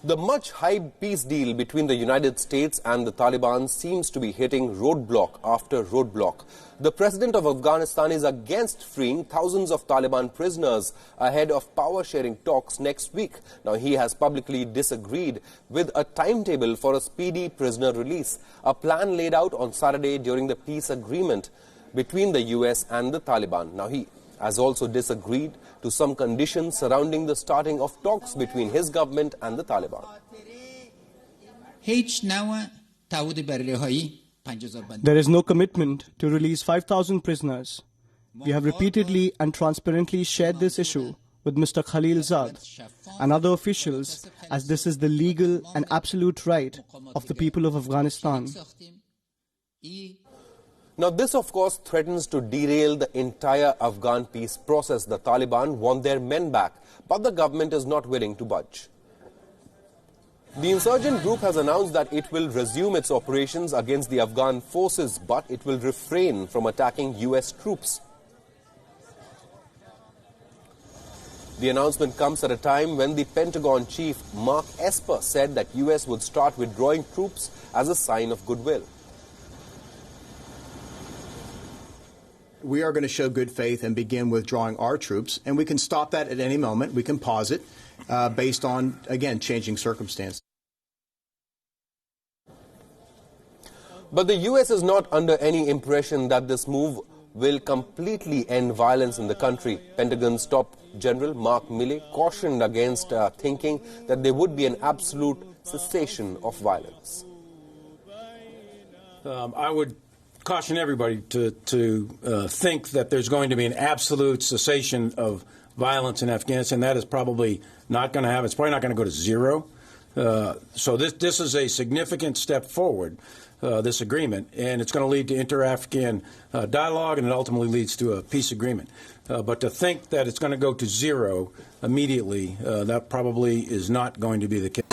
The much-hyped peace deal between the United States and the Taliban seems to be hitting roadblock after roadblock. The president of Afghanistan is against freeing thousands of Taliban prisoners ahead of power-sharing talks next week. Now, he has publicly disagreed with a timetable for a speedy prisoner release, a plan laid out on Saturday during the peace agreement between the US and the Taliban. Now, he has also disagreed to some conditions surrounding the starting of talks between his government and the Taliban. There is no commitment to release 5,000 prisoners. We have repeatedly and transparently shared this issue with Mr. Khalilzad and other officials, as this is the legal and absolute right of the people of Afghanistan. Now, this, of course, threatens to derail the entire Afghan peace process. The Taliban want their men back, but the government is not willing to budge. The insurgent group has announced that it will resume its operations against the Afghan forces, but it will refrain from attacking US troops. The announcement comes at a time when the Pentagon chief Mark Esper said that US would start withdrawing troops as a sign of goodwill. We are going to show good faith and begin withdrawing our troops, and we can stop that at any moment. We can pause it based on, again, changing circumstances. But the US is not under any impression that this move will completely end violence in the country. Pentagon's top general Mark Milley cautioned against thinking that there would be an absolute cessation of violence. I would caution everybody to think that there's going to be an absolute cessation of violence in Afghanistan. That is probably not going to happen. It's probably not going to go to zero. So this is a significant step forward, this agreement, and it's going to lead to inter-Afghan dialogue, and it ultimately leads to a peace agreement. But to think that it's going to go to zero immediately, that probably is not going to be the case.